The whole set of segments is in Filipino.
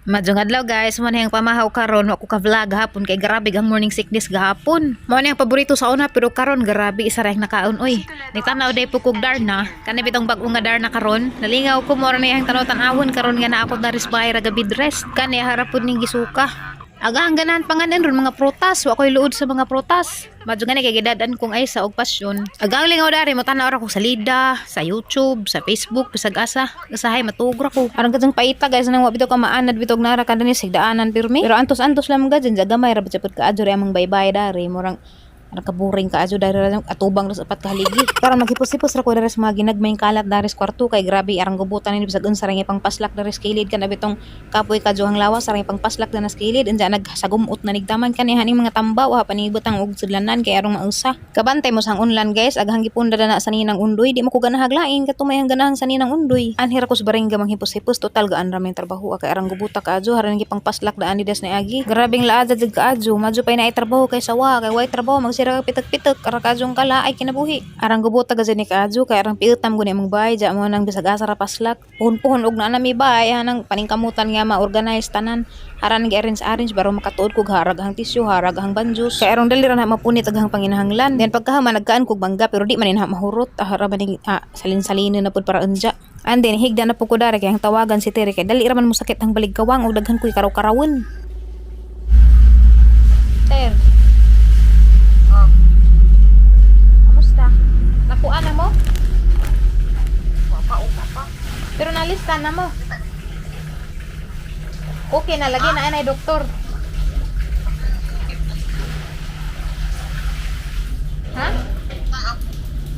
Madjong adlaw guys, mo na yung pamahaw karon wa ko ka vlog hapon kay grabe ang morning sickness gahapon. Mo na yung paborito sa una pero karon grabe isa ra yung nakaon oy. Ni tanaw day pukog Darna, kani bitong bag-o nga Darna karon. Nalingaw ko mo ra na yung tanaw-tanawon karon nga na ako daris bahay ra gabi dress. Kani harapon ning gisuka. Aga ang ganahan panganan ron mga prutas, wa ko'y luod sa mga prutas. Madyo nga kay gidadan kong ay sa og pasyon. Aga ang lingaw dari mo tanaw ra ko sa Lida, sa YouTube, sa Facebook, bisag asa. Gasahay matugra ko. Aron kadtong paita guys nang wa bitaw ka maanad bitog nara kada ni sigdaanan pirmi. Pero antos-antos lang gadyan gamay ra bitapod ka adyo among baybay dari murang kaburing ka adyo dari atubang sa apat kahaligi. Karon maghipos-hipos ra ko dari sa mga ginagmayng kalat dari sa kwarto kay grabe arang gubutan ni bisag unsa ra nga pang paslak dari sa kilid kan bitong kapoy kadyo ang lawas sarang pang paslak na sa kilid anja nagsagumot na nigdaman kanihaning mga tambaw ha panibot ang og sudlanan kay arong mausa. Kabantay mo sang unlan guys aghang gipunda na sa ninang undoy di mo ko ganahaglain katumay ang ganahan sa ninang undoy. Anhira ko sa baringga manghipos-hipos total gaan ra may trabaho kay arang gubuta ka adyo haran gipang paslak daan ni des na agi. Grabing laada jud ka adyo madyo pay na trabaho kay sawa kay way trabaho magsira ka pitek-pitek ara kadyong kala ay kinabuhi. Arang gubuta ka ni ka adyo kay arang piutam guni mong bahay ja mo nang bisag asa ra paslak. Puhon-puhon og na nami bahay hanang paningkamutan nga ma-organize tanan. Aran nag-arrange baro makatuod kog harag ang tissue harag ang banjus kay arong dali ra na mapunit aghang panginahanglan then pagkahama nagkaan kog bangga pero di man inha mahurot ahara maning salin-salinin na pud para unja and then higda na pud ko dara kay ang tawagan si Tere kay dali ra man mo sakit ang baligkawang og daghan koy karaw-karawon. Ter. Oh. Kamusta? Nakuha na mo? Papa. Pero nalista na mo. Okay na, lagi na anay doktor. Ha?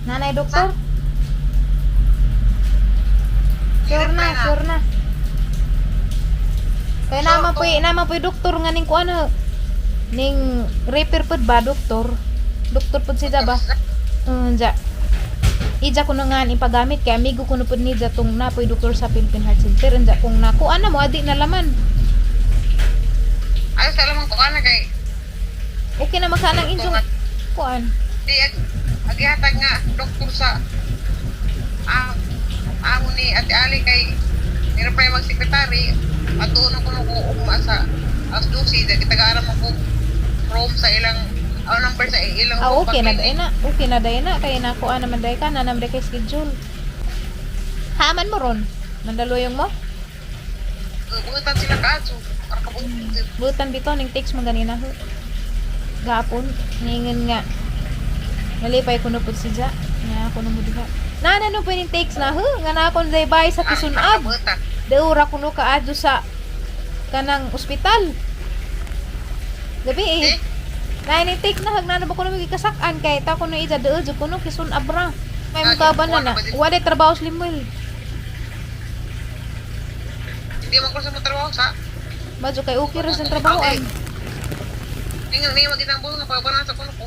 Nanay doktor? Sure na. Kaya naman po doktor nga ning kuano. Ning repair pod ba doktor? Doktor pod siya ba? Ja. Ija ko na nga ipagamit kay amigo ko na pod ni tong napoy doktor sa Philippine Heart Center anja kung nakuan na mo adi na laman. Ay, sa lamang kuan na kay Okay na magsanang inyong kuan. di agihatag nga doktor sa amo ni Ate Ali kay nirapay mag-sekretary atuon ko ko ugma sa as 12 da kitagaran mo ko from sa ilang number sa ilang Okay na day na. Okay na day na kay nakuan naman day ka na naman day kay schedule. Haman mo ron. Mandaluyong mo? buutan sila kaso para Butan bito ning text mo ganina ho. Gapon ningon nga. Nalipay ko na pud siya. Nga ako na mo diha. Nana no pwedeng text na ho nga na akong day bay sa Kisunab. Deura kuno ka adto sa kanang ospital. Gabi eh. Nay ni take na hagna na ba kuno magikasak-an kay ta kuno ija deul jud kuno Kisunab ra. May mukaban na. Wala trabaho sa Limwel. hindi man ko sa trabaho sa Badyo kay okay ra sa trabahoan. ningon ni magitang bulo nga pagbanan sa kuno ko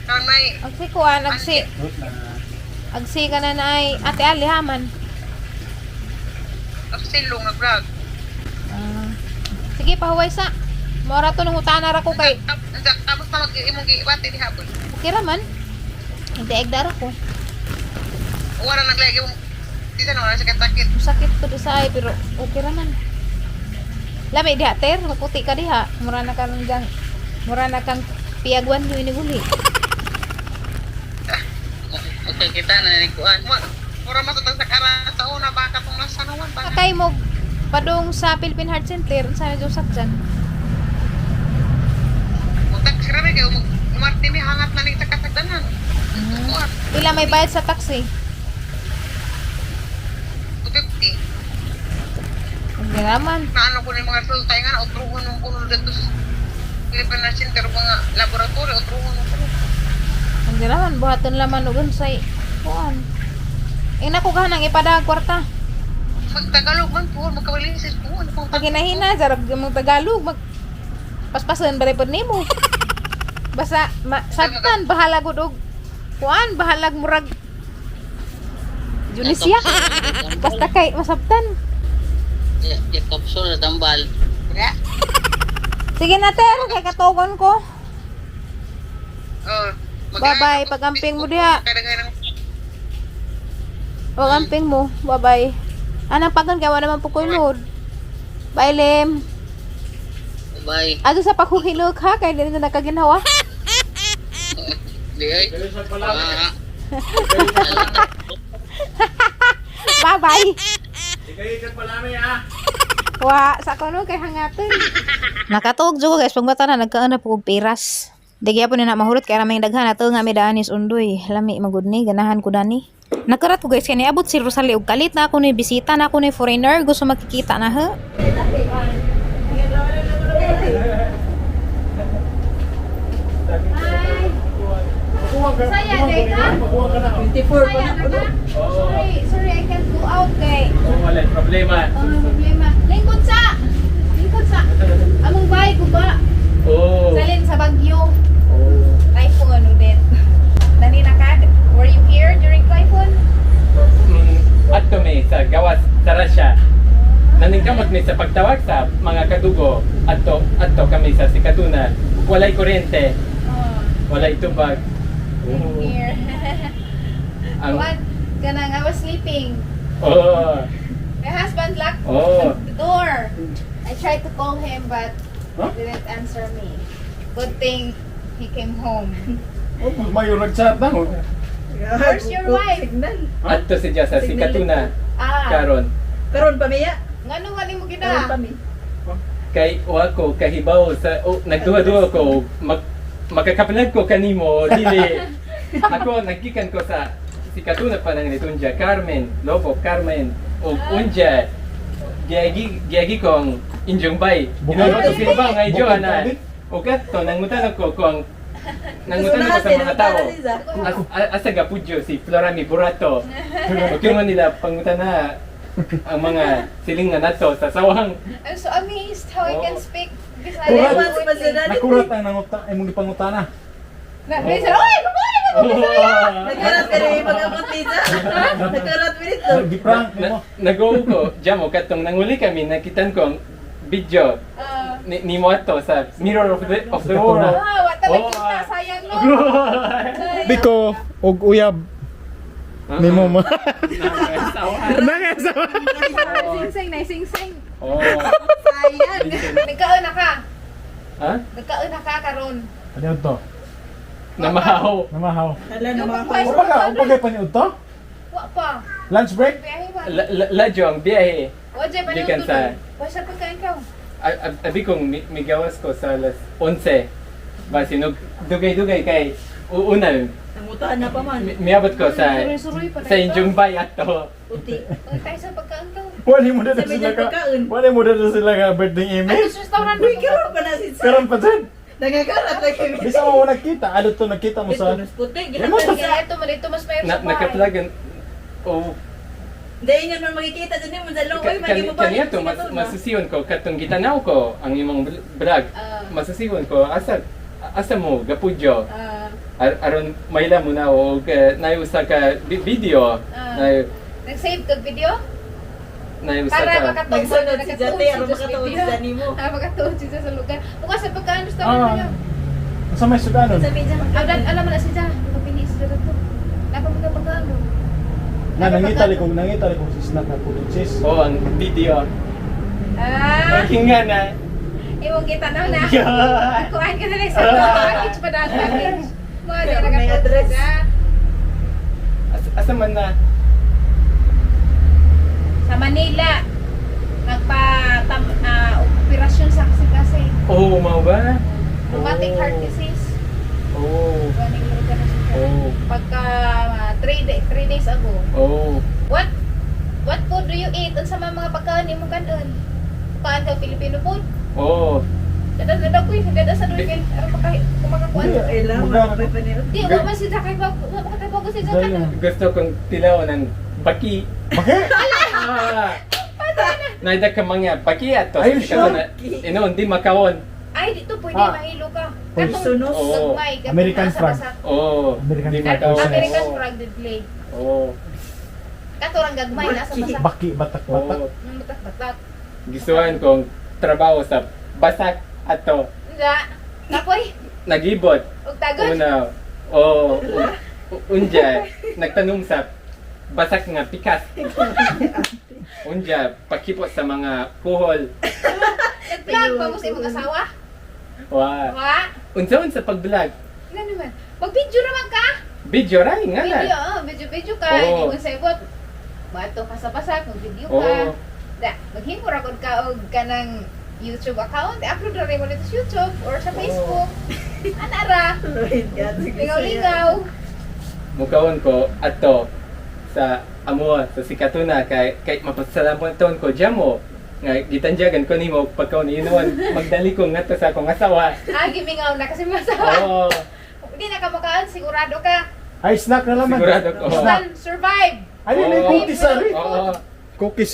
kang nay Agsi kuan, agsi. Agsi ka na ay Ate Ali haman. silong na vlog Sige, pahuway sa. Mora to nung utana ra ko kay. tapos na mag-imong giibati di hapon Okay ra man. Hindi egdara ko. wala naglagi yung di sa wala sakit-sakit Sakit to sa ay pero okay ra man. Lami diha ter, maputi ka diha. Mura na kang dang. Mura na kang piagwan yo ini guli. okay kita na ni kuan mura masutang sa kara sa una baka tong nasanawan ba Kakay mo padung sa Philippine Heart Center sa jo sakjan. mutak sira kay umarte mi hangat na ni takatagdanan kuan Pila may bayad sa taxi? 250 Hindi naman. naano ko ni mga resulta nga otruhon ng kuno dito sa Philippine Heart Center mga laboratory otruhon ng kuno Hindi naman. Buhaton laman o say. Kuan. Ina ko ganang ipadag kwarta. magtagalog man po magkawalisis po ano pang Pag hinahina, jarag mong Tagalog, paspasan ba rin nimo. Basta, sabtan, bahala gud og kuan, bahalag murag. Junisya. Basta kay, masabtan. ya kapsul na tambal ya Sige na, Ter, kay katugon ko. Bye-bye, pagamping mo diha. Pagamping mo, bye-bye. Anang pagan kaya naman po ko load. Bye, Lem. Bye. Ato sa paghuhilog ha, kaya din na nakaginawa. Di ay. Bye-bye. Ikay palami ha. Wa, sa kono kay hangaton. Nakatuog jud ko guys, pagbata na nagkaana po og piras. Digi po na mahurot kay ramay daghan ato nga mi daanis undoy. Lami magud ni ganahan ko dani. Nakarat ko guys kay niabot si Rosalie og kalit na ako ni bisita na ako ni foreigner gusto makikita na ha. Saya day ka? 24 Saya na ka? Sorry, I can't go out kay. Wala problema. Problema. Lingkod sa. Among bahay ko ba? Oh. Salin sa Bagyo. Oh. Typhoon ulit. Dani na ka? Were you here during typhoon? Adto mi sa gawas sa Russia. Naningkamot mi sa pagtawag sa mga kadugo. Adto kami sa Sikatuna. Walay kuryente, Oh, walay tubag. Oh. here. Ang What? Ganang, I was sleeping. Oh. My husband locked Oh. the door. I tried to call him but Huh? he didn't answer me. Good thing he came home. Oh, mayo nagchat na. Where's your wife? Adto siya sa Sikatuna Ah, karon. Karon pa miya. ngano nga mo Karon gina? pa mi. Kay wako kahibaw sa nagduwa-duwa ko makakapalag ko kanimo dili. Ako naggikan ko sa Sikatuna pa nang nitunja Carmen, Lobo Carmen ug unja giagi kong injong bay. Ginoo ko silba nga Johanna. Ug kadto nangutan ako kung nangutan ako sa mga tao. Asa gapudyo si Florami Burato. Ug mo nila pangutan na ang mga siling nga nato sa sawang. I'm so amazed how I can speak Kurat. Bisaya. Nakurat ang nanguta imong gipangutana. Oy, babae! Nagkarat pero yung pag-abot pizza. Nagkarat mo dito. Giprank mo. Nag-go ko, jamo katong nanguli kami, nakitan ko ang video ni mo ato sa Mirror of the World. Wa talaga Oh, kita, sayang no. Biko og uyab nimo mo. Sing-sing. Oh. Sayang. Nagkaon na ka. Ha? Nagkaon na ka karon. Ano to? Namahaw. Namahaw. Hala na mga Upagay pa niyo to? Wa pa. Lunch break? Biyahe ba? Ladyo ang biyahe. O jay pa Gikan nang sa tulog. Wa sa pagkain ka. abi kong migawas ko sa alas 11. Basi dugay-dugay kay uuna Nangutaan na pa man. miabot ko sa Suroy-suroy pa sa inyong bay ato. Puti. O tayo sa pagkain ka. Wala mo na Sa sila medyo ka. pagkaon. Wala mo na sila ka birthday Ano email. sa restaurant? Uy, karon pa na si Sa. Karon pa dyan. Nagakarat na kami. Bisa mo nakita. Ano to nakita mo Ito, sa... mas puti. Mo Ginagawa sa- niya. Ito mas mayroon sa bahay. Nakaplagan. Oh, Dahil nga man makikita dun yung sa loob. Uy, magi mo ba? kaniya to masusiyon ko katong gitanaw ko ang imong vlog. Masusiyon ko asa mo gapudyo. Aron mayla mo na og nayusa ka video. Nag-save ka video? Nayusa Para ka. makatuon Nagsunod si Jate, aron sa makatuon video. si Dani mo. Ah, makatuon siya sa lugar. Bukas sa pagkain restaurant niya. Sa may sudanon. Sa medya Alam mo na siya. Kapinis siya dito. Napamagka pagkain. Nangitali ko si snack na pulot sis. Oh, ang video. Ah, Pakinggan na. iwag kita na na. Yeah. Kuhaan ka na lang sa package pa dahil package. Mga di May address. Asa man na. Sa Manila. Operasyon sa kasi. Oh, mao ba? Rheumatic heart disease. Oh. Running organization. Oh. Pagka 3 days ago. Oh. What food do you eat? Unsa man mga pagkaon imong kanon? Pagkaon ka Filipino food? Oh. Dada ko yung dada sa Duikel. Aron kumakakuan. Kailangan makapay pa niyo. Di wa man si Jakay ba ko si Jakay. Gusto kong tilaw ng baki. Bakit? Naida ka mga baki ato. Ay, sure. Ino, hindi makawon. Ay dito pwede Ah. mahilo ka. Pwede. Sunos. Oo. American frog. Oh. American Hindi fried makawon. American Oh. frog delay. Oh. Katurang gagmay nasa basak. Baki, batak-batak. Oh. Batak-batak. Gisuhan kong trabaho sa basak ato. Nga. Nakoy. Nagibot. Ug tagon. Una. Oh. Unja. Nagtanong sa basak nga pikas. Unja. Pakipot sa mga kuhol. Nag-vlog pa mo sa imong asawa? Wa. Wa? Unsa sa pag-vlog? Ano naman? Mag-video naman ka? Video ra nga Video, na. video ka. Oo. Hindi mo sa ibot. Bato pasa-pasa kung video ka. Oo. Da, maghimo ra gud ka og kanang YouTube account, i-upload ra mo dito sa YouTube or sa Facebook. Ana ra, Lord God. lingaw-lingaw. Mukawon ko ato sa amo sa sikatuna kay mapasalamuton ko jamo nga gitanjagan ko nimo pagkaon inuwan magdali ko ngadto sa akong asawa. Ah, gimingaw na kasi masawa. Oo. Hindi na ka makaan, sigurado ka. Ay, snack na naman. Sigurado ko. Stan, survive. Ay, may Oo. cookies ari. Oo. Cookies.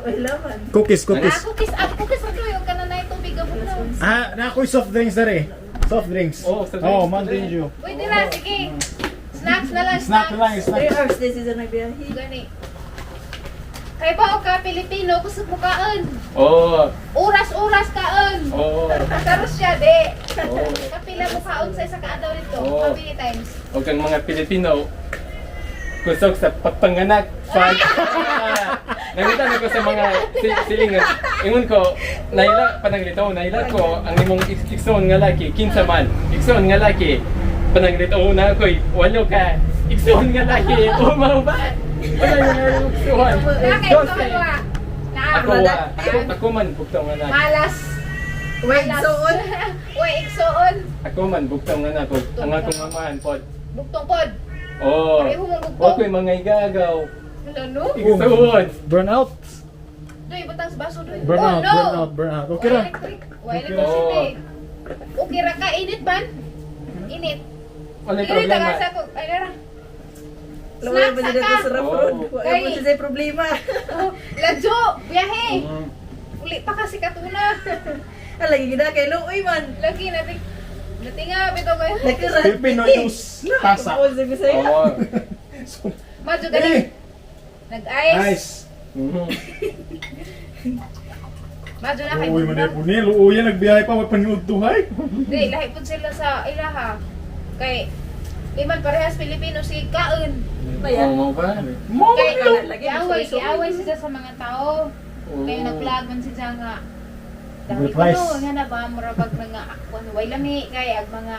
Ay, laman. Cookies, Ah, cookies. cookies ang tuyo ka na na tubig mo na. Ah, na ako'y soft drinks ari. Soft drinks. Oo, soft drinks. Oh, Mountain Dew. Pwede na, sige. Snacks na lang, Snack na lang, 3 snack. hours din siya nagbiyahe. Gani. Kay ba o ka Pilipino, gusto mo kaan. Oo. Oras-oras kaan. Oo. Karos siya, de. Oo. Kapila mo kaon sa isa kaadaw nito. Oo. How many times? O kang mga Pilipino, kusog sa pagpanganak, pag... Nangita na ko sa mga silingan. Ingon ko, naila, pananglitaw, naila ko, ang imong ikson nga laki, kinsa man, ikson nga laki, pananglitaw na ako'y, walo ka, ikson nga laki, umaw ba? Wala nga yung ikson. Bakit? Dose. Kawa. Ako ako man bugtong nga na. Malas. Wait, so on. Uy, iksoon. Ako man bugtong nga na ko. Ang akong amahan pod. Buktong pod. Oh. Pareho mong bugtong. Wa ko'y mga igagaw. Hello, no? Ikson. Burnout. Doy, batang sa baso, doy. Burnout, Oh, no! burnout, burnout. Okay ra. Why electricity? Okay ra ka, init man? Init. Wala Init problema. ang asa ko. Ay, nara. Laway ba Snacks dito ka? sa Oo. road? Wala mo siya sa problema. Oh, Ladyo, biyahe. Mm. Uli pa kasi katuna. Ah, lagi gina kay Luoy man. Lagi natin. Natinga, bito kayo. Nagkarat. Filipino juice. Tasa. Oo, sabi sa'yo. Oo. Madyo galing. Eh, Nag-ice. nice. Mhm. Madyo na kayo. Luoy man ay punil. Luoy yan nagbiyahe pa. May paniud tuhay. Hindi, lahi po sila sa ilaha. Kay, Iman parehas Pilipino si Kaon. Bayan. Oo, mo ba? Kay, Lagi giaway sila sa mga tao. Kaya nag-vlog man siya nga. Dami ko Replies. no, nga na ba, murabag na nga, way lami, kaya ang mga,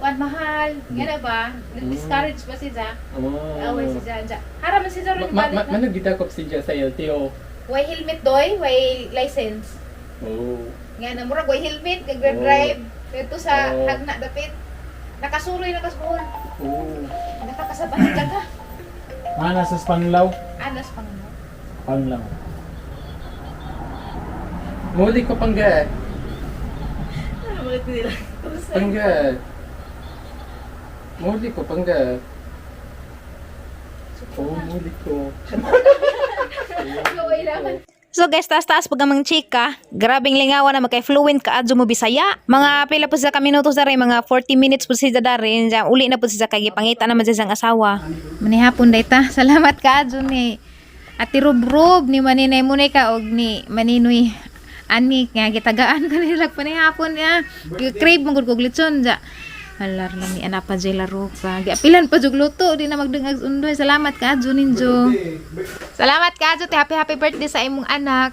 wan mahal, nga na ba, nag-discourage pa siya. Away siya. Haraman siya rin balik na. Manag gitakop siya sa LTO. Way helmet doy, way license. Oo. Nga na, murag way helmet, nag-drive. Dito sa Oo. hagna dapit. Nakasuloy, nakasuloy. Oo. Nakakasabahan ka ka. Mana sa Panlaw. Anas pang mo. Panlaw. Muli ko pangga. Ah, bakit nila? Pangga. Muli ko pangga. Oo, muli ko. Way laman. So guys, taas-taas pag amang chika, grabing lingawan na magkay fluent ka adyo mo Bisaya. Mga pila po sa kaminutos dari, mga 40 minutes po siya dari, uli na po siya kay gipangita naman siya sang asawa. Manihapon dayta. Salamat ka adyo ni Ati Rob ni Maninay Munay ka og ni Maninoy ani nga gitagaan ko nila panihapon ya. Crave mong gud kog litson ja. Halar lang ni ana pa jay laro ka. Giapilan pa jug luto di na magdungag undoy. Salamat ka adyo ninjo. Salamat ka adyo. Happy birthday sa imong anak.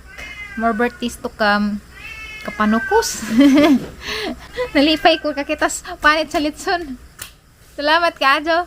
More birthdays to come. Kapanukos. Nalipay ko kakitas panit sa litson. Salamat ka adyo.